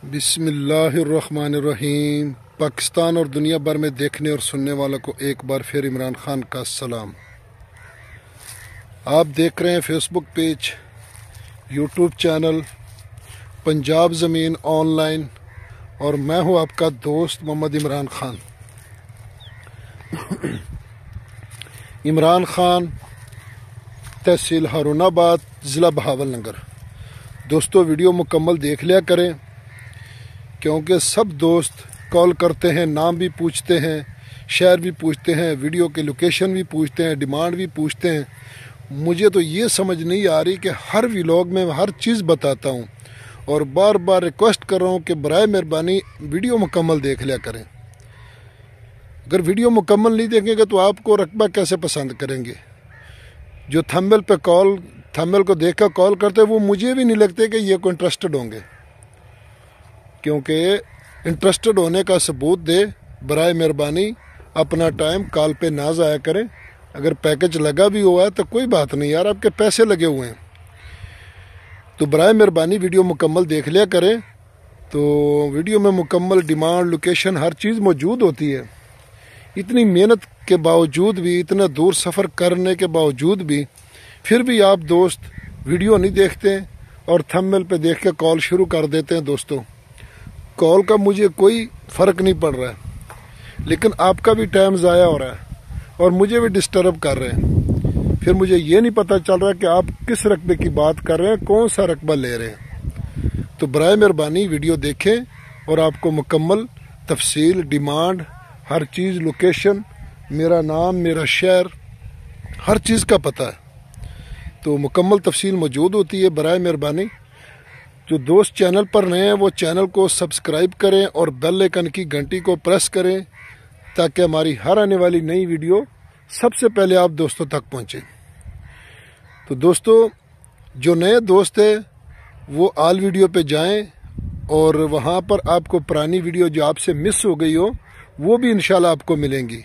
बिस्मिल्लाहिर्रहमानिर्रहीम। पाकिस्तान और दुनिया भर में देखने और सुनने वालों को एक बार फिर इमरान खान का सलाम। आप देख रहे हैं Facebook page, YouTube channel Punjab ज़मीन ऑनलाइन और मैं हूं आपका दोस्त मोहम्मद इमरान खान। इमरान खान, तहसील हारूनाबाद, ज़िला बहावलनगर। दोस्तों, वीडियो मुकम्मल देख लिया करें क्योंकि सब दोस्त कॉल करते हैं, नाम भी पूछते हैं, शहर भी पूछते हैं, वीडियो की लोकेशन भी पूछते हैं, डिमांड भी पूछते हैं। मुझे तो ये समझ नहीं आ रही कि हर व्लॉग में हर चीज़ बताता हूँ और बार बार रिक्वेस्ट कर रहा हूँ कि बराए मेहरबानी वीडियो मुकम्मल देख लिया करें। अगर वीडियो मुकम्मल नहीं देखेंगे तो आपको रकबा कैसे पसंद करेंगे। जो थंबनेल पे थंबनेल को देखकर कॉल करते हैं वो मुझे भी नहीं लगते कि ये कोई इंटरेस्टेड होंगे, क्योंकि इंटरेस्टेड होने का सबूत दे। बराए मेहरबानी अपना टाइम कॉल पे ना ज़ाया करें। अगर पैकेज लगा भी हुआ है तो कोई बात नहीं यार, आपके पैसे लगे हुए हैं, तो बराए मेहरबानी वीडियो मुकम्मल देख लिया करें। तो वीडियो में मुकम्मल डिमांड, लोकेशन, हर चीज़ मौजूद होती है। इतनी मेहनत के बावजूद भी, इतना दूर सफ़र करने के बावजूद भी, फिर भी आप दोस्त वीडियो नहीं देखते और थंबनेल पे देख के कॉल शुरू कर देते हैं। दोस्तों, कॉल का मुझे कोई फ़र्क नहीं पड़ रहा है, लेकिन आपका भी टाइम ज़ाया हो रहा है और मुझे भी डिस्टर्ब कर रहे हैं। फिर मुझे ये नहीं पता चल रहा कि आप किस रकबे की बात कर रहे हैं, कौन सा रकबा ले रहे हैं। तो बराए मेहरबानी वीडियो देखें और आपको मुकम्मल तफसील, डिमांड, हर चीज़, लोकेशन, मेरा नाम, मेरा शहर, हर चीज़ का पता है। तो मुकम्मल तफसील मौजूद होती है। बराए मेहरबानी जो दोस्त चैनल पर नए हैं वो चैनल को सब्सक्राइब करें और बेल आइकन की घंटी को प्रेस करें ताकि हमारी हर आने वाली नई वीडियो सबसे पहले आप दोस्तों तक पहुंचे। तो दोस्तों, जो नए दोस्त हैं वो आल वीडियो पे जाएं और वहां पर आपको पुरानी वीडियो जो आपसे मिस हो गई हो वो भी इंशाल्लाह आपको मिलेंगी।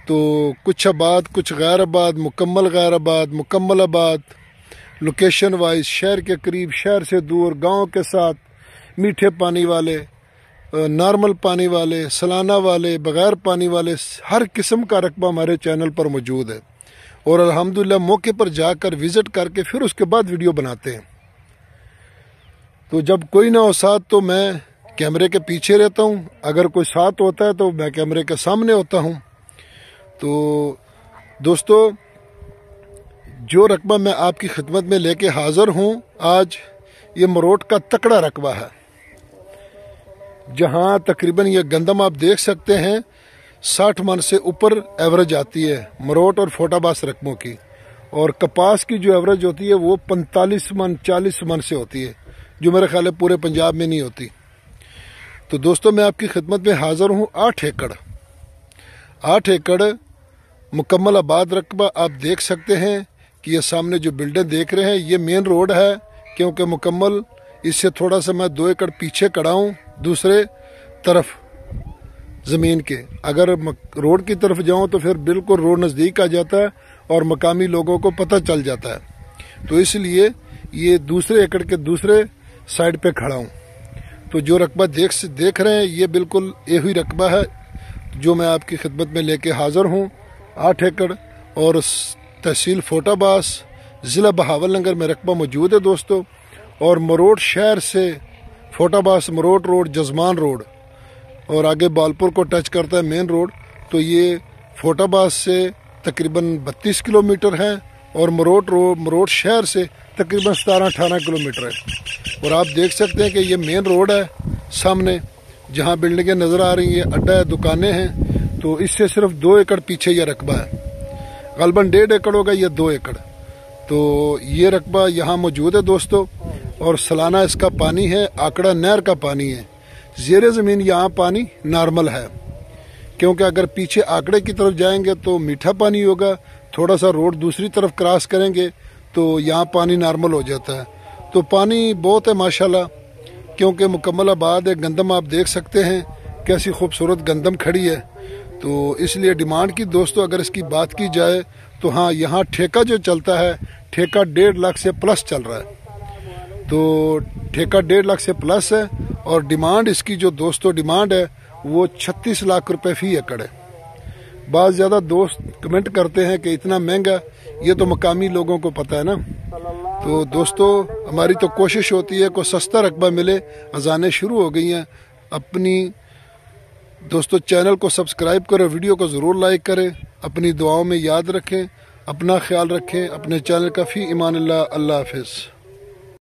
तो कुछ आबाद, कुछ गैर आबाद, मुकम्मल गैर आबाद, मुकम्मल आबाद, लोकेशन वाइज, शहर के करीब, शहर से दूर, गांव के साथ, मीठे पानी वाले, नॉर्मल पानी वाले, सालाना वाले, बगैर पानी वाले, हर किस्म का रकबा हमारे चैनल पर मौजूद है। और अल्हम्दुलिल्लाह मौके पर जाकर विज़िट करके फिर उसके बाद वीडियो बनाते हैं। तो जब कोई ना हो साथ तो मैं कैमरे के पीछे रहता हूँ, अगर कोई साथ होता है तो मैं कैमरे के सामने होता हूँ। तो दोस्तों, जो रकबा मैं आपकी खिदमत में लेके हाज़िर हूँ आज, ये मरोट का तकड़ा रकबा है, जहाँ तकरीबन ये गंदम आप देख सकते हैं 60 मन से ऊपर एवरेज आती है मरोट और फोटाबास रकबों की, और कपास की जो एवरेज होती है वो 45 मन 40 मन से होती है, जो मेरे ख्याल है पूरे पंजाब में नहीं होती। तो दोस्तों, मैं आपकी खिदमत में हाज़िर हूँ 8 एकड़ मुकम्मल आबाद रकबा। आप देख सकते हैं कि ये सामने जो बिल्डिंग देख रहे हैं ये मेन रोड है, क्योंकि मुकम्मल इससे थोड़ा सा मैं 2 एकड़ पीछे खड़ा हूँ दूसरे तरफ ज़मीन के। अगर रोड की तरफ जाऊँ तो फिर बिल्कुल रोड नज़दीक आ जाता है और मकामी लोगों को पता चल जाता है। तो इसलिए ये दूसरे एकड़ के दूसरे साइड पे खड़ा हूँ। तो जो रकबा देख रहे हैं ये बिल्कुल यही रकबा है जो मैं आपकी खिदमत में लेके हाज़िर हूँ। 8 एकड़ और तहसील फोटाबास, ज़िला बहावलनगर में रकबा मौजूद है दोस्तों। और मरोट शहर से फोटाबास, मरोट रोड, जजमान रोड और आगे बालपुर को टच करता है मेन रोड। तो ये फोटाबास से तकरीबन 32 किलोमीटर है और मरोट शहर से तकरीबन 17-18 किलोमीटर है। और आप देख सकते हैं कि ये मेन रोड है सामने, जहाँ बिल्डिंगें नज़र आ रही हैं, अड्डा है, दुकानें हैं। तो इससे सिर्फ 2 एकड़ पीछे यह रकबा है, गलबन 1.5 एकड़ होगा, यह 2 एकड़। तो ये रकबा यहाँ मौजूद है दोस्तों। और सालाना इसका पानी है, आकड़ा नहर का पानी है। ज़ेरे ज़मीन यहाँ पानी नॉर्मल है, क्योंकि अगर पीछे आकड़े की तरफ जाएंगे तो मीठा पानी होगा, थोड़ा सा रोड दूसरी तरफ क्रॉस करेंगे तो यहाँ पानी नॉर्मल हो जाता है। तो पानी बहुत है माशाल्लाह, क्योंकि मुकम्मल आबाद है। गंदम आप देख सकते हैं कैसी खूबसूरत गंदम खड़ी है। तो इसलिए डिमांड की दोस्तों अगर इसकी बात की जाए तो हाँ, यहाँ ठेका जो चलता है, ठेका 1.5 लाख से प्लस चल रहा है। तो ठेका 1.5 लाख से प्लस है اور ڈیمانڈ اس کی جو دوستوں ڈیمانڈ ہے وہ 36 لاکھ روپے فی ایکڑ ہے۔ بعض زیادہ دوست کمنٹ کرتے ہیں کہ اتنا مہنگا، یہ تو مقامی لوگوں کو پتہ ہے نا۔ تو دوستو ہماری تو کوشش ہوتی ہے کہ سستا رقبہ ملے۔ اذانیں شروع ہو گئی ہیں۔ اپنی دوستو چینل کو سبسکرائب کریں، ویڈیو کو ضرور لائک کریں، اپنی دعاؤں میں یاد رکھیں، اپنا خیال رکھیں، اپنے چینل کا فی امان اللہ۔ اللہ حافظ۔